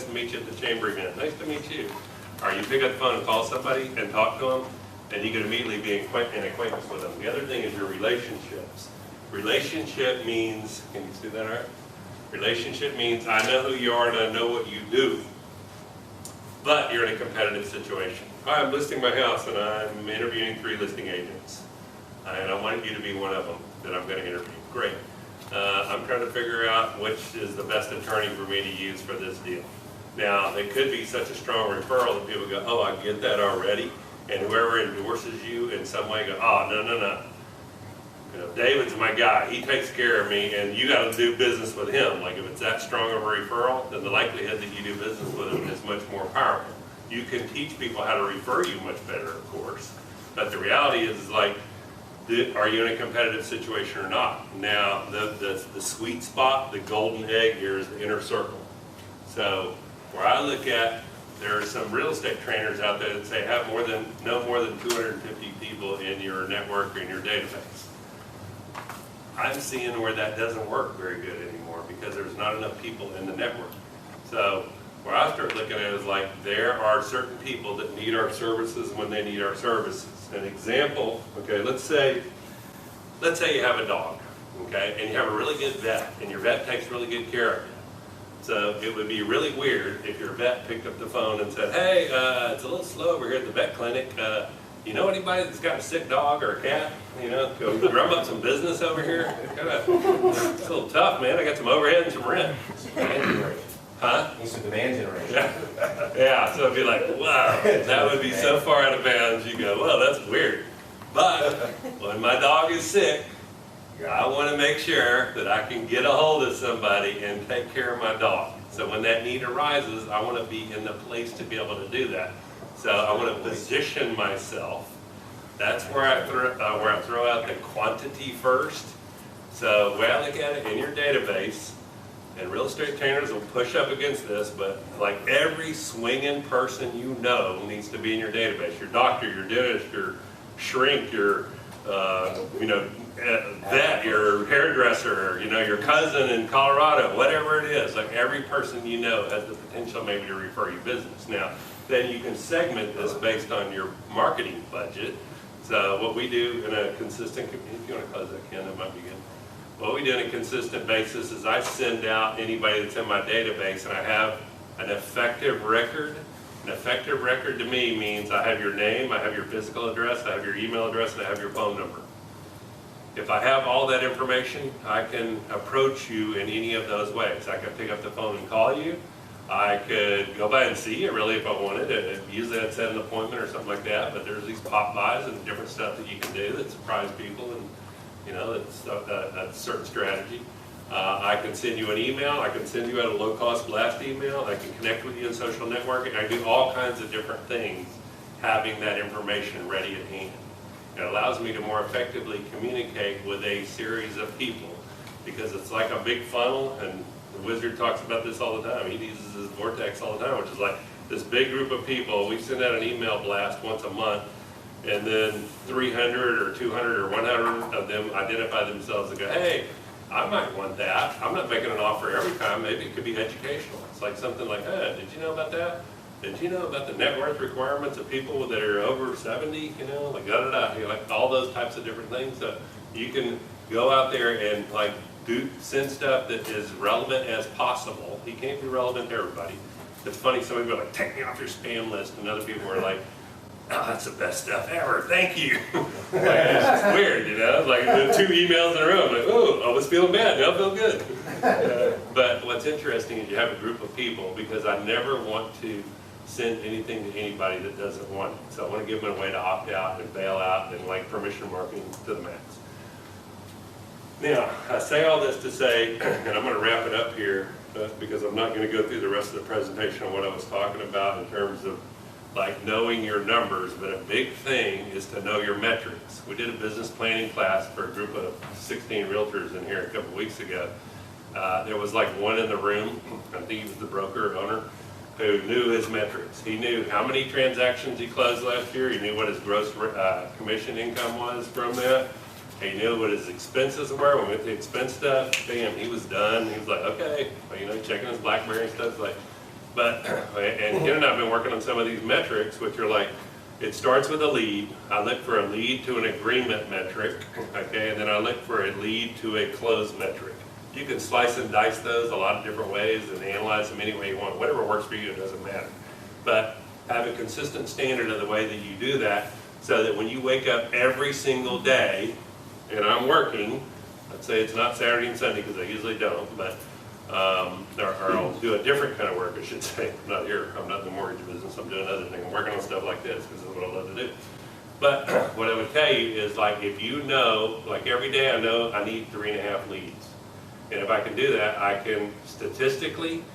nice to meet you at the chamber event. Nice to meet you. Or you pick up the phone and call somebody and talk to them, and you can immediately be in acquaintance with them. The other thing is your relationships. Relationship means, can you see that all right? Relationship means I know who you are and I know what you do, but you're in a competitive situation. I'm listing my house and I'm interviewing 3 listing agents, and I want you to be one of them that I'm going to interview. Great. I'm trying to figure out which is the best attorney for me to use for this deal. Now, it could be such a strong referral that people go, oh, I get that already, and whoever endorses you in some way go, oh, no. You know, David's my guy. He takes care of me, and you got to do business with him. Like if it's that strong of a referral, then the likelihood that you do business with him is much more powerful. You can teach people how to refer you much better, of course, but the reality is like, are you in a competitive situation or not? Now, the sweet spot, the golden egg here is the inner circle. So where I look at, there are some real estate trainers out there that say have no more than 250 people in your network or in your database. I'm seeing where that doesn't work very good anymore because there's not enough people in the network. So where I start looking at it is like there are certain people that need our services when they need our services. An example, okay, let's say you have a dog, okay, and you have a really good vet, and your vet takes really good care of you. So it would be really weird if your vet picked up the phone and said, hey, it's a little slow over here at the vet clinic. You know anybody that's got a sick dog or a cat? You know, go drum up some business over here. It's a little tough, man. I got some overhead and some rent. Huh? He's a demand generation. Yeah, so it'd be like, wow, that would be so far out of bounds. You go, well, that's weird. But when my dog is sick, I want to make sure that I can get a hold of somebody and take care of my dog. So when that need arises, I want to be in the place to be able to do that. So I want to position myself. That's where I throw out the quantity first. So the way I look at it, in your database, and real estate trainers will push up against this, but like every swinging person you know needs to be in your database. Your doctor, your dentist, your shrink, your vet, your hairdresser, your cousin in Colorado, whatever it is. Like every person you know has the potential maybe to refer you business. Now, then you can segment this based on your marketing budget. So what we do in a consistent, if you want to close that, Ken, that might be good. What we do on a consistent basis is I send out anybody that's in my database and I have an effective record. An effective record to me means I have your name, I have your physical address, I have your email address, and I have your phone number. If I have all that information, I can approach you in any of those ways. I can pick up the phone and call you. I could go by and see you really if I wanted. Usually I'd set an appointment or something like that, but there's these pop-bys and different stuff that you can do that surprise people, and that's a certain strategy. I can send you an email. I can send you out a low-cost blast email. I can connect with you in social networking. I do all kinds of different things having that information ready at hand. It allows me to more effectively communicate with a series of people because it's like a big funnel, and the wizard talks about this all the time. He uses his vortex all the time, which is like this big group of people. We send out an email blast once a month, and then 300 or 200 or 100 of them identify themselves and go, hey, I might want that. I'm not making an offer every time. Maybe it could be educational. It's like something like, hey, did you know about that? Did you know about the net worth requirements of people that are over 70? Like da-da-da, like all those types of different things. So you can go out there and like send stuff that is relevant as possible. You can't be relevant to everybody. It's funny, some people are like, take me off your spam list, and other people are like, oh, that's the best stuff ever, thank you. Like, it's just weird, It's like 2 emails in a row. I'm like, oh, I was feeling bad, now I feel good. But what's interesting is you have a group of people, because I never want to send anything to anybody that doesn't want it. So I want to give them a way to opt out and bail out and like permission marketing to the max. Now, I say all this to say, and I'm going to wrap it up here, because I'm not going to go through the rest of the presentation on what I was talking about in terms of like knowing your numbers, but a big thing is to know your metrics. We did a business planning class for a group of 16 realtors in here a couple weeks ago. There was like one in the room, I think he was the broker owner, who knew his metrics. He knew how many transactions he closed last year. He knew what his gross commission income was from that. He knew what his expenses were. When we went to expense stuff, bam, he was done. He was like, okay, well, checking his BlackBerry and stuff. Like, But, and Ken and I have been working on some of these metrics, which are like, it starts with a lead. I look for a lead to an agreement metric, okay, and then I look for a lead to a close metric. You can slice and dice those a lot of different ways and analyze them any way you want. Whatever works for you, it doesn't matter. But have a consistent standard of the way that you do that, so that when you wake up every single day, and I'm working, let's say it's not Saturday and Sunday, because I usually don't, but or I'll do a different kind of work, I should say. I'm not here, I'm not in the mortgage business, I'm doing other things. I'm working on stuff like this because it's what I love to do. But what I would tell you is, like, if you know, like every day I know I need 3.5 leads. And if I can do that, I can statistically,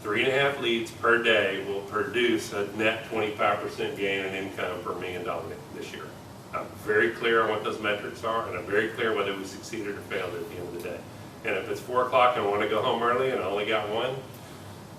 3.5 leads per day will produce a net 25% gain in income per $1 million this year. I'm very clear on what those metrics are, and I'm very clear whether we succeeded or failed at the end of the day. And if it's 4 o'clock and I want to go home early and I only got one,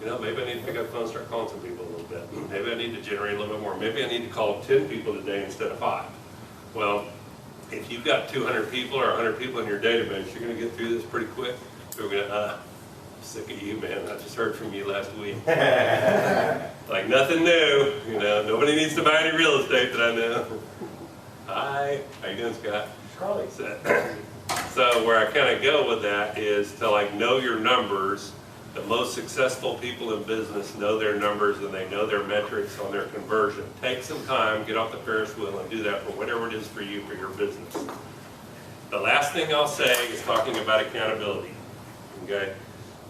you know, maybe I need to pick up the phone and start calling some people a little bit. Maybe I need to generate a little bit more. Maybe I need to call 10 people today instead of 5. Well, if you've got 200 people or 100 people in your database, you're going to get through this pretty quick. We're going to, I'm sick of you, man. I just heard from you last week. Like nothing new, you know. Nobody needs to buy any real estate that I know. Hi, how you doing, Scott? Charlie. So where I kind of go with that is to like know your numbers. The most successful people in business know their numbers and they know their metrics on their conversion. Take some time, get off the Ferris wheel and do that for whatever it is for you, for your business. The last thing I'll say is talking about accountability, okay?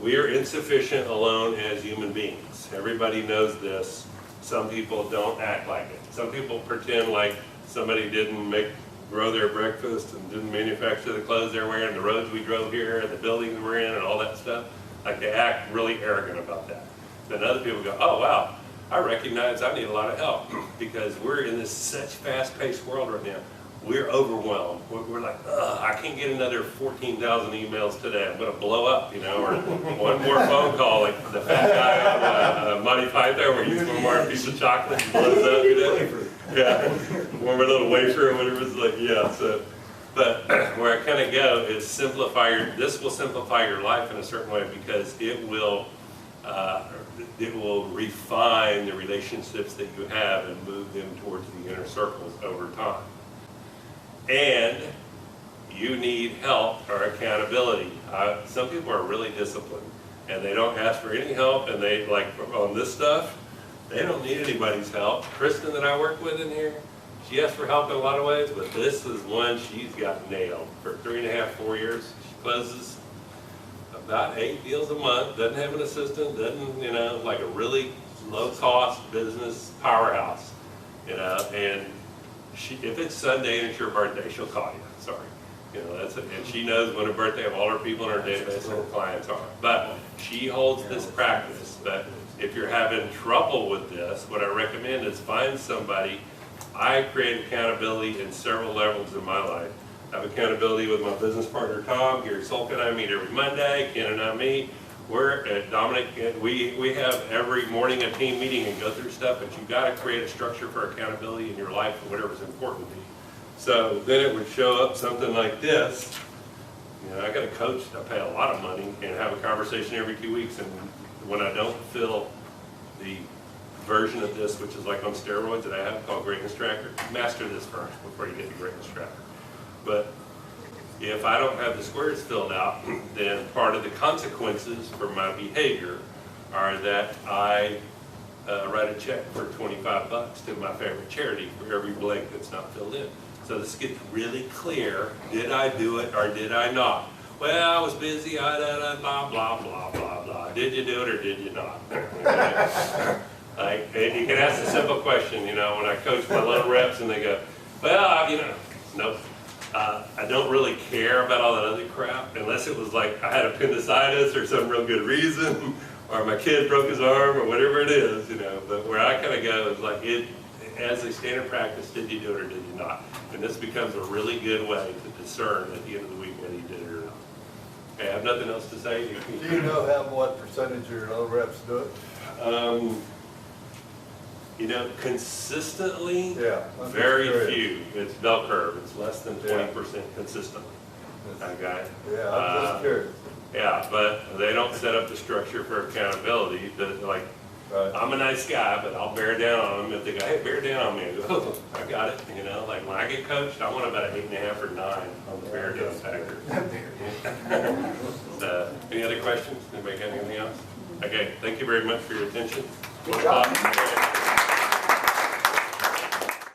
We are insufficient alone as human beings. Everybody knows this. Some people don't act like it. Some people pretend like somebody didn't grow their breakfast and didn't manufacture the clothes they're wearing, the roads we drove here, and the buildings we're in, and all that stuff. Like they act really arrogant about that. Then other people go, oh wow, I recognize I need a lot of help because we're in this such fast-paced world right now. We're overwhelmed. We're like, ugh, I can't get another 14,000 emails today. I'm going to blow up, you know, or one more phone call like the fat guy on Monty Python where he's one more piece of chocolate and blows up, you know? Yeah, one more little wafer or whatever it's like, yeah. So, but where I kind of go is this will simplify your life in a certain way because it will refine the relationships that you have and move them towards the inner circles over time. And you need help or accountability. Some people are really disciplined and they don't ask for any help, and they like on this stuff, they don't need anybody's help. Kristen that I work with in here, she asks for help in a lot of ways, but this is one she's got nailed. For 3.5, 4 years, she closes about 8 deals a month, doesn't have an assistant, doesn't, you know, like a really low-cost business powerhouse, you know, and if it's Sunday and it's your birthday, she'll call you, sorry. You know, that's it. And she knows when her birthday of all her people in her database and her clients are. But she holds this practice that if you're having trouble with this, what I recommend is find somebody. I create accountability in several levels in my life. I have accountability with my business partner, Tom. Gary Solk and I meet every Monday. Ken and I meet. We're at Dominic. We have every morning a team meeting and go through stuff, but you've got to create a structure for accountability in your life for whatever's important to you. So then it would show up something like this. You know, I got a coach, I pay a lot of money and have a conversation every 2 weeks, and when I don't feel the version of this, which is like on steroids that I have called Greatness Tracker, master this first before you get the Greatness Tracker. But if I don't have the squares filled out, then part of the consequences for my behavior are that I write a check for $25 to my favorite charity for every blank that's not filled in. So this gets really clear. Did I do it or did I not? Well, I was busy, blah, blah, blah, blah, blah. Did you do it or did you not? Okay. Like, you can ask a simple question, you know, when I coach my little reps and they go, well, you know, nope. I don't really care about all that other crap unless it was like I had appendicitis or some real good reason or my kid broke his arm or whatever it is, you know. But where I kind of go is like, as a standard practice, did you do it or did you not? And this becomes a really good way to discern at the end of the week whether you did it or not. Okay, I have nothing else to say. Do you know what percentage of your low reps do it? You know, consistently, Yeah, very few. It's bell curve. It's less than 20% consistently. Okay. Yeah, I'm just curious. Yeah, but they don't set up the structure for accountability. Like Right. I'm a nice guy, but I'll bear down on them if they go, hey, bear down on me. I go, oh, I got it, you know, like when I get coached, I want about an 8.5 or 9 on the bear down factor. Any other questions? Anybody got anything else? Okay, thank you very much for your attention. Good job.